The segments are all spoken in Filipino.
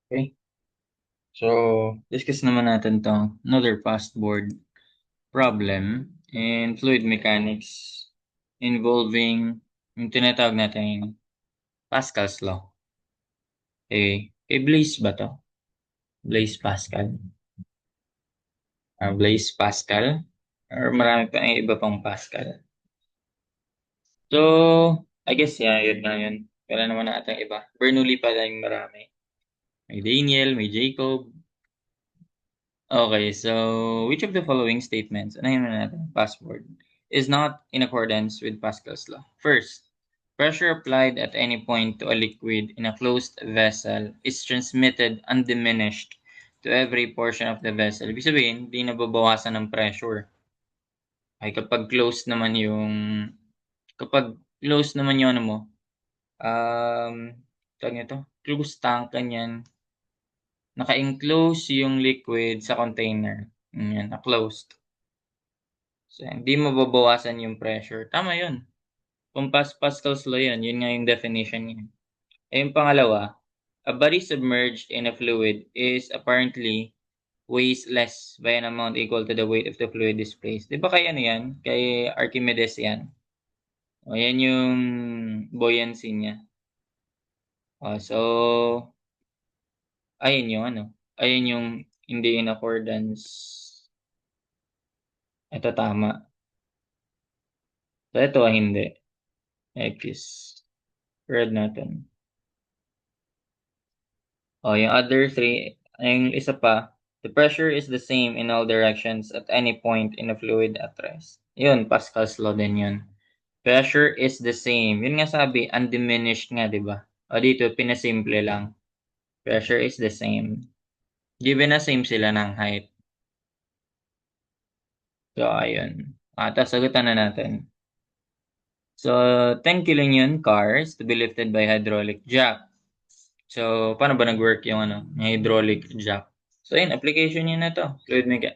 Okay. So, discuss naman natin tong another pasteboard problem in fluid mechanics involving yung tinatawag natin Pascal's law. Kay Blaise ba to? Blaise Pascal? Blaise Pascal? Or marami pa iba pang Pascal? So, I guess yun na yun. Wala naman natin iba. Bernoulli pa yung marami. May Daniel, may Jacob. Okay, so which of the following statements, ano yun natin, password, is not in accordance with Pascal's law? First, pressure applied at any point to a liquid in a closed vessel is transmitted undiminished to every portion of the vessel. Ibig sabihin, di nababawasan ng pressure. Ay kapag close naman yung ano mo, tawag nito, closed tank, ganyan, naka-enclose yung liquid sa container. Yan, na-closed. So, hindi mababawasan yung pressure. Tama yun. Kung Pascal's law yun, yun nga yung definition niya. Yung pangalawa, a body submerged in a fluid is apparently weighs less by an amount equal to the weight of the fluid displaced. Di ba kay ano yan? Kay Archimedes yan. O, yan yung buoyancy niya. O, so, ayun yung ano. Ayun yung hindi in accordance. Ito tama. So, ito hindi. X. Read natin. Oh, yung other three, yung isa pa, the pressure is the same in all directions at any point in a fluid at rest. Yun, Pascal's law din yun. Pressure is the same. Yun nga sabi, undiminished nga, di ba? O dito, pinasimple lang. Pressure is the same. Given na same sila ng height. So, ayun. Tapos sagutan na natin. So, 10 kilonewton cars to be lifted by hydraulic jack. So, paano ba nag-work yung yung hydraulic jack? So, yun, application yun na to.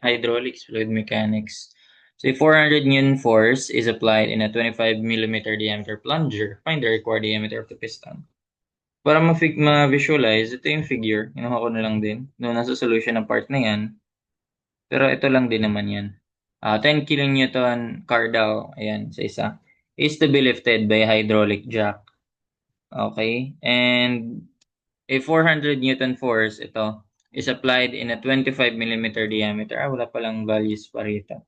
Hydraulics, fluid mechanics. So, 400 Newton force is applied in a 25 millimeter diameter plunger. Find the required diameter of the piston. Para ma-visualize, ito yung figure. Kinuha ko na lang din. No, nasa solution ng part na yan. Pero ito lang din naman yan. 10 kilonewton car daw, ayan, sa isa, is to be lifted by hydraulic jack. Okay? And a 400 Newton force, ito, is applied in a 25 millimeter diameter. Wala palang values pa rito.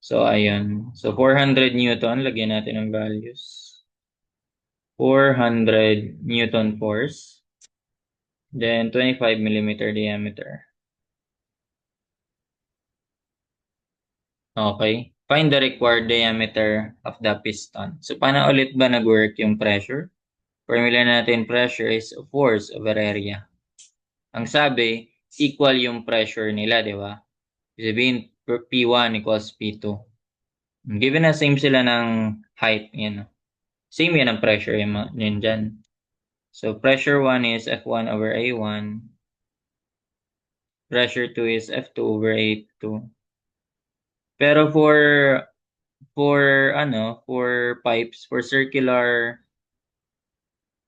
So, ayun. So, 400 Newton, lagyan natin ng values. 400 Newton force. Then, 25 millimeter diameter. Okay. Find the required diameter of the piston. So, paano ulit ba nag-work yung pressure? Formula natin, pressure is force over area. Ang sabi, equal yung pressure nila, di ba? Sabihin, P1 equals P2. Given na same sila ng height, yan. Same yan ang pressure yun dyan. So, pressure 1 is F1 over A1. Pressure 2 is F2 over A2. Pero for pipes, for circular,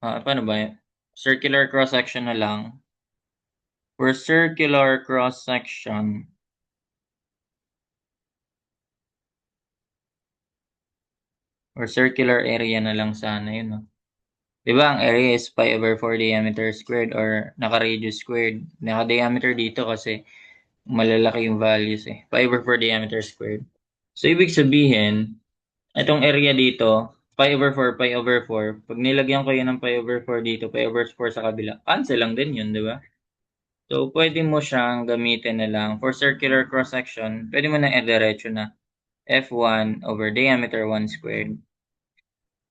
paano ba yun? Circular cross-section na lang. For circular cross-section, or circular area na lang sana yun, no? Diba, ang area is pi over 4 diameter squared or naka-radius squared. Naka-diameter dito kasi malalaki yung values eh. Pi over 4 diameter squared. So, ibig sabihin, itong area dito, pi over 4, pi over 4. Pag nilagyan ko yun ng pi over 4 dito, pi over 4 sa kabila, cancel lang din yun, di ba? So, pwede mo siyang gamitin na lang. For circular cross-section, pwede mo na i-diretso na F1 over diameter 1 squared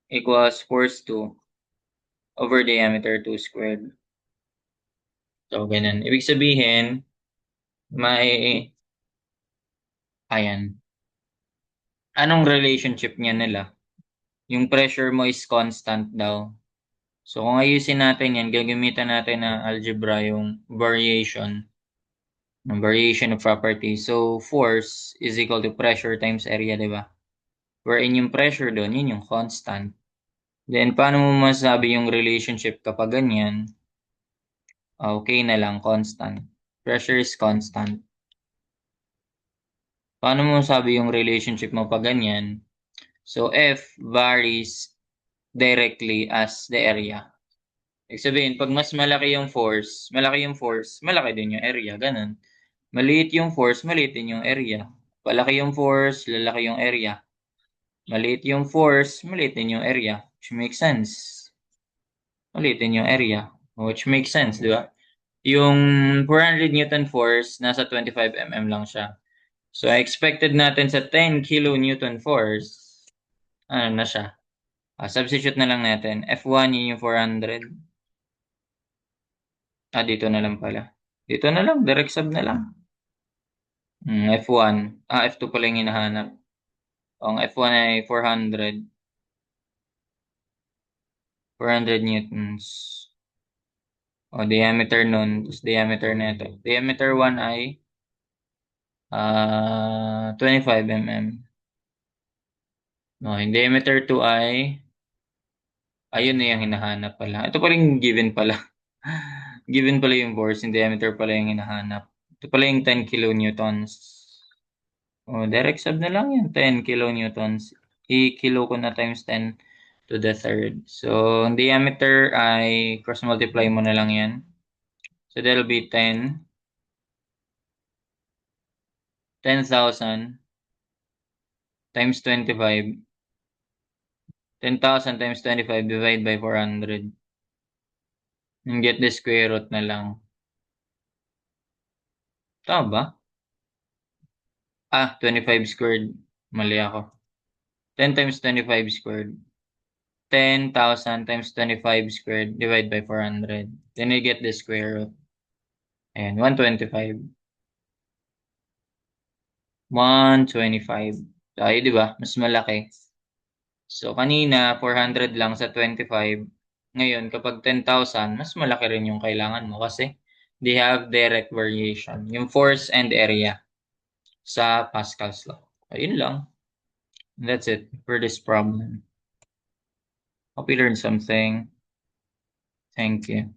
equals force 2 over diameter 2 squared. So, ganun. Ibig sabihin, ayan. Anong relationship niya nila? Yung pressure mo is constant daw. So, kung ayusin natin yan, gagamitan natin na algebra yung variation of property. So, force is equal to pressure times area, di ba? Wherein yung pressure doon, yun yung constant. Then, paano mo masabi yung relationship kapag ganyan? Okay na lang, constant. Pressure is constant. Paano mo sabi yung relationship mo pag ganyan? So, F varies directly as the area. Ibig sabihin, pag mas malaki din yung area, ganun. Maliit yung force, maliit din yung area. Palaki yung force, lalaki yung area. Maliit yung force, maliit din yung area. Which makes sense. Maliit din yung area. Which makes sense, di ba? Yung 400 Newton force, nasa 25 mm lang siya. So, expected natin sa 10 kilonewton force, ano na siya? Substitute na lang natin. F1, yun yung 400. Dito na lang pala. Dito na lang, direct sub na lang. F1. F2 pala yung hinahanap. Ang F1 ay 400. 400 newtons. O, diameter nun. Tapos diameter nito. Diameter 1 ay 25 mm. No, yung diameter 2 ay ayun na yung hinahanap pala. Ito pala yung given pala. Given pala yung force, yung diameter pala yung hinahanap. Ito pala yung 10 kilonewtons. O, direct sub na lang yun. 10 kilonewtons. I-kilo ko na times 10 to the third. So, ang diameter ay cross-multiply mo na lang yan. So, that'll be 10,000 times 25. 10,000 times 25 divide by 400. And get the square root na lang. Tama ba? 25 squared. Mali ako. 10 times 25 squared. 10,000 times 25 squared divided by 400. Then we get the square root. Ayan, 125. 125. Tayo, di ba? Mas malaki. So, kanina, 400 lang sa 25. Ngayon, kapag 10,000, mas malaki rin yung kailangan mo kasi they have direct variation. Yung force and area sa Pascal's law. Ayun lang. That's it for this problem. Hope you learned something. Thank you.